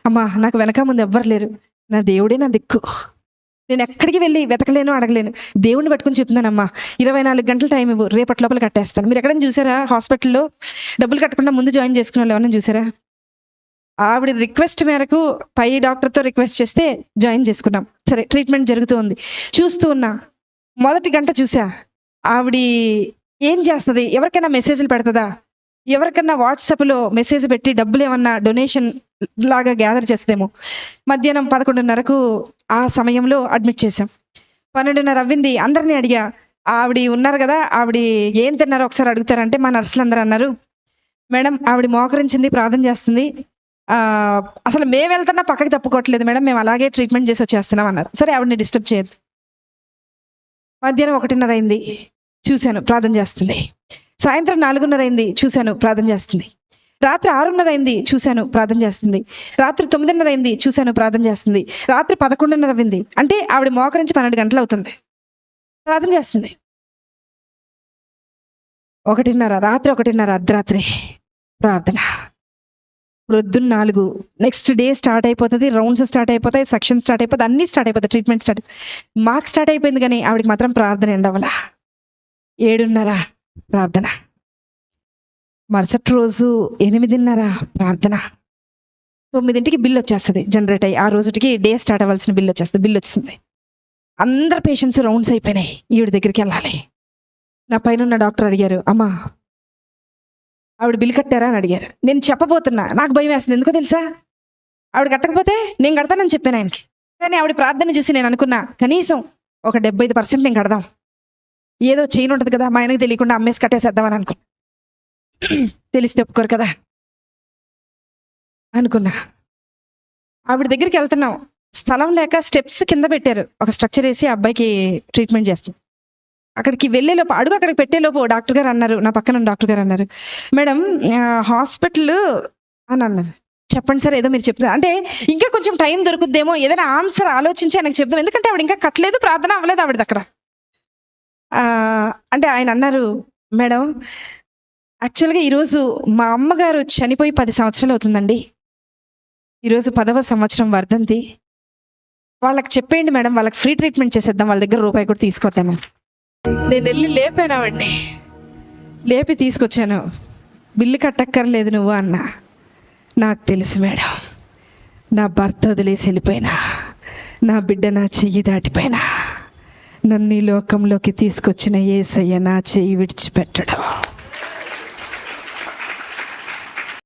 అమ్మా నాకు వెనక ముందు ఎవ్వరు లేరు, నా దేవుడే నా దిక్కు, నేను ఎక్కడికి వెళ్ళి వెతకలేను, అడగలేను, దేవుడిని పట్టుకుని చెప్తున్నానమ్మా 24 గంటల టైం ఇవ్వు, రేపటి లోపల కట్టేస్తాను. మీరు ఎక్కడైనా చూసారా హాస్పిటల్లో డబ్బులు కట్టకుండా ముందు జాయిన్ చేసుకునే వాళ్ళు ఎవరైనా చూసారా? ఆవిడ రిక్వెస్ట్ మేరకు పై డాక్టర్తో రిక్వెస్ట్ చేస్తే జాయిన్ చేసుకున్నాం. సరే ట్రీట్మెంట్ జరుగుతూ ఉంది, చూస్తూ ఉన్నా. మొదటి గంట చూసా ఆవిడ ఏం చేస్తుంది, ఎవరికైనా మెసేజ్లు పెడుతుందా, ఎవరికన్నా వాట్సాప్లో మెసేజ్ పెట్టి డబ్బులు ఏమన్నా డొనేషన్ లాగా గ్యాదర్ చేస్తేమో. మధ్యాహ్నం 11:30కు ఆ సమయంలో అడ్మిట్ చేశాం. 12:30 అవ్వింది. అందరినీ అడిగా, ఆవిడ ఉన్నారు కదా, ఆవిడ ఏం తిన్నారో ఒకసారి అడుగుతారంటే మా నర్సులు అందరూ అన్నారు, మేడం ఆవిడ మోకరించింది, ప్రార్థన చేస్తుంది, అసలు మేము వెళ్తున్నా పక్కకి తప్పుకోవట్లేదు మేడం, మేము అలాగే ట్రీట్మెంట్ చేసి వచ్చేస్తున్నాం అన్నారు. సరే ఆవిడని డిస్టర్బ్ చేయదు. మధ్యాహ్నం 1:30 అయింది, చూశాను ప్రార్థన చేస్తుంది. సాయంత్రం 4:30 అయింది, చూశాను ప్రార్థన చేస్తుంది. రాత్రి 6:30 అయింది, చూశాను ప్రార్థన చేస్తుంది. రాత్రి 9:30 అయింది, చూశాను ప్రార్థన చేస్తుంది. రాత్రి 11:30 అయింది, అంటే ఆవిడ మోకరించి 12 గంటలు అవుతుంది, ప్రార్థన చేస్తుంది. 1:30 రాత్రి 1:30 అర్ధరాత్రి ప్రార్థన. ప్రొద్దున్న 4 నెక్స్ట్ డే స్టార్ట్ అయిపోతుంది, రౌండ్స్ స్టార్ట్ అయిపోతాయి, సెక్షన్ స్టార్ట్ అయిపోతుంది, అన్నీ స్టార్ట్ అయిపోతాయి, ట్రీట్మెంట్ స్టార్ట్. మాకు స్టార్ట్ అయిపోయింది కానీ ఆవిడకి మాత్రం ప్రార్థన ఎండవల. 7:30 ప్రార్థన. మరుసటి రోజు 8:30 ప్రార్థన. 9కి బిల్ వచ్చేస్తుంది జనరేట్ అయ్యి, ఆ రోజుకి డే స్టార్ట్ అవ్వాల్సిన బిల్ వచ్చేస్తుంది. బిల్ వచ్చింది, అందరు పేషెంట్స్ రౌండ్స్ అయిపోయినాయి, ఈవిడ దగ్గరికి వెళ్ళాలి. నా పైన ఉన్న డాక్టర్ అడిగారు, అమ్మా ఆవిడ బిల్ కట్టారా అని అడిగారు. నేను చెప్పబోతున్నా, నాకు భయం వేస్తుంది, ఎందుకో తెలుసా, ఆవిడ కట్టకపోతే నేను కడతానని చెప్పాను ఆయనకి. కానీ ఆవిడ ప్రార్థన చూసి నేను అనుకున్నా, కనీసం ఒక 75% నేను కడదాం, ఏదో చైన్ ఉంటుంది కదా, మా ఆయనకి తెలియకుండా అమ్మేసి కట్టేసేద్దామని అనుకున్నా. తెలిస్తే ఒప్పుకోరు కదా అనుకున్నా. ఆవిడ దగ్గరికి వెళ్తున్నాం, స్థలం లేక స్టెప్స్ కింద పెట్టారు, ఒక స్ట్రక్చర్ వేసి అబ్బాయికి ట్రీట్మెంట్ చేస్తుంది. అక్కడికి వెళ్ళేలోపు, అడుగు అక్కడికి పెట్టేలోపు డాక్టర్ గారు అన్నారు, నా పక్కన డాక్టర్ గారు అన్నారు, మేడం హాస్పిటల్ అని అన్నారు. చెప్పండి సార్, ఏదో మీరు చెప్తున్నారు అంటే ఇంకా కొంచెం టైం దొరుకుద్దేమో, ఏదైనా ఆన్సర్ ఆలోచించి ఆయనకు చెప్దాం, ఎందుకంటే ఆవిడ ఇంకా కట్టలేదు, ప్రార్థన అవ్వలేదు ఆవిడది అక్కడ. అంటే ఆయన అన్నారు, మేడం యాక్చువల్గా ఈరోజు మా అమ్మగారు చనిపోయి 10 సంవత్సరాలు అవుతుందండి, ఈరోజు 10వ సంవత్సరం వర్ధంతి, వాళ్ళకి చెప్పేయండి మేడం, వాళ్ళకి ఫ్రీ ట్రీట్మెంట్ చేసేద్దాం, వాళ్ళ దగ్గర రూపాయి కూడా తీసుకోతాను. నేను వెళ్ళి లేపాను ఆవిడ్ని, లేపి తీసుకొచ్చాను. బిల్లు కట్టక్కర్లేదు నువ్వు అన్నా. నాకు తెలుసు మేడం, నా భర్త వదిలేసి వెళ్ళిపోయినా, నా బిడ్డ నా చెయ్యి దాటిపోయినా, నన్ను ఈ లోకంలోకి తీసుకొచ్చిన యేసయ్య నా చెయ్యి విడిచిపెట్టడం.